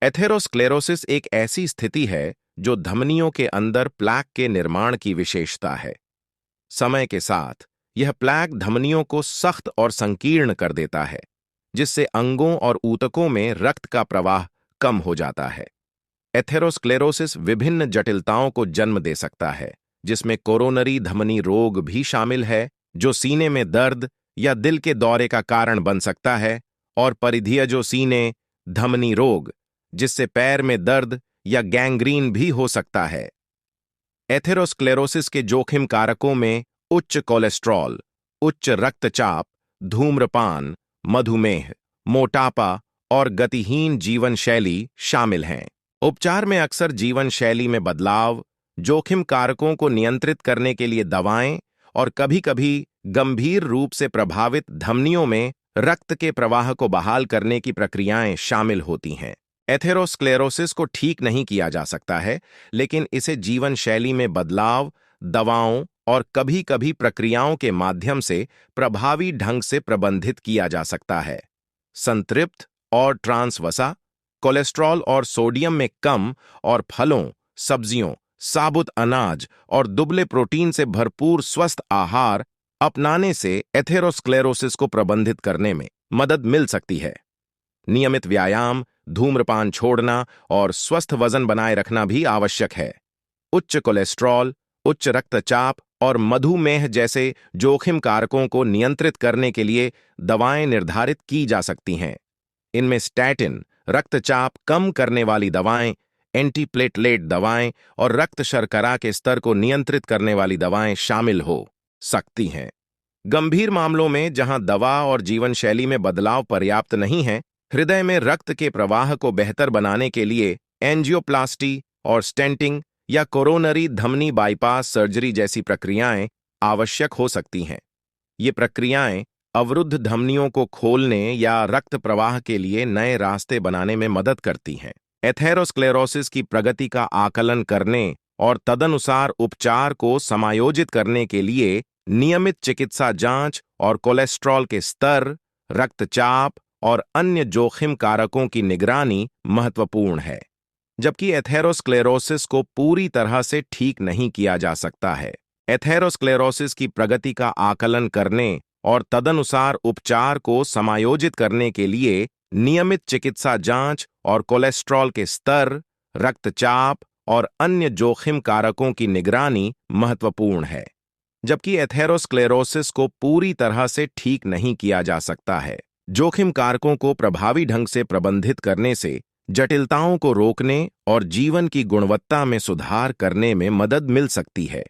Atherosclerosis एक ऐसी स्थिति है जो धमनियों के अंदर प्लैक के निर्माण की विशेषता है। समय के साथ यह प्लैक धमनियों को सख्त और संकीर्ण कर देता है, जिससे अंगों और ऊतकों में रक्त का प्रवाह कम हो जाता है। एथेरोस्क्लेरोसिस विभिन्न जटिलताओं को जन्म दे सकता है, जिसमें कोरोनरी धमनी रोग भी शामिल है, जो सीने में दर्द या दिल के दौरे का कारण बन सकता है, और परिधीयजो सीने धमनी रोग, जिससे पैर में दर्द या गैंग्रीन भी हो सकता है। एथेरोस्क्लेरोसिस के जोखिम कारकों में उच्च कोलेस्ट्रॉल, उच्च रक्तचाप, धूम्रपान, मधुमेह, मोटापा और गतिहीन जीवन शैली शामिल हैं। उपचार में अक्सर जीवन शैली में बदलाव, जोखिम कारकों को नियंत्रित करने के लिए दवाएं और कभी-कभी गंभीर रूप से प्रभावित धमनियों में रक्त के प्रवाह को बहाल करने की प्रक्रियाएं शामिल होती हैं। एथेरोस्क्लेरोसिस को ठीक नहीं किया जा सकता है, लेकिन इसे जीवन शैली में बदलाव, दवाओं और कभी-कभी प्रक्रियाओं के माध्यम से प्रभावी ढंग से प्रबंधित किया जा सकता है। संतृप्त और ट्रांस वसा, कोलेस्ट्रॉल और सोडियम में कम और फलों, सब्जियों, साबुत अनाज और दुबले प्रोटीन से भरपूर स्वस्थ आहार अपनाने से एथेरोस्क्लेरोसिस को प्रबंधित करने में मदद मिल सकती है। नियमित व्यायाम, धूम्रपान छोड़ना और स्वस्थ वजन बनाए रखना भी आवश्यक है। उच्च कोलेस्ट्रॉल, उच्च रक्तचाप और मधुमेह जैसे जोखिम कारकों को नियंत्रित करने के लिए दवाएं निर्धारित की जा सकती हैं। इनमें स्टैटिन, रक्तचाप कम करने वाली दवाएं, एंटीप्लेटलेट दवाएं और रक्त शर्करा के स्तर को नियंत्रित करने वाली दवाएं शामिल हो सकती हैं। गंभीर मामलों में जहां दवा और जीवन शैली में बदलाव पर्याप्त नहीं है, हृदय में रक्त के प्रवाह को बेहतर बनाने के लिए एंजियोप्लास्टी और स्टेंटिंग या कोरोनरी धमनी बाईपास सर्जरी जैसी प्रक्रियाएं आवश्यक हो सकती हैं। ये प्रक्रियाएं अवरुद्ध धमनियों को खोलने या रक्त प्रवाह के लिए नए रास्ते बनाने में मदद करती हैं। एथेरोस्क्लेरोसिस की प्रगति का आकलन करने और तदनुसार उपचार को समायोजित करने के लिए नियमित चिकित्सा जांच और कोलेस्ट्रॉल के स्तर, रक्तचाप और अन्य जोखिम कारकों की निगरानी महत्वपूर्ण है। जबकि एथेरोस्क्लेरोसिस को पूरी तरह से ठीक नहीं किया जा सकता है। एथेरोस्क्लेरोसिस की प्रगति का आकलन करने और तदनुसार उपचार को समायोजित करने के लिए नियमित चिकित्सा जांच और कोलेस्ट्रॉल के स्तर, रक्तचाप और अन्य जोखिम कारकों की निगरानी महत्वपूर्ण है। जबकि एथेरोस्क्लेरोसिस को पूरी तरह से ठीक नहीं किया जा सकता है। जोखिम कारकों को प्रभावी ढंग से प्रबंधित करने से जटिलताओं को रोकने और जीवन की गुणवत्ता में सुधार करने में मदद मिल सकती है।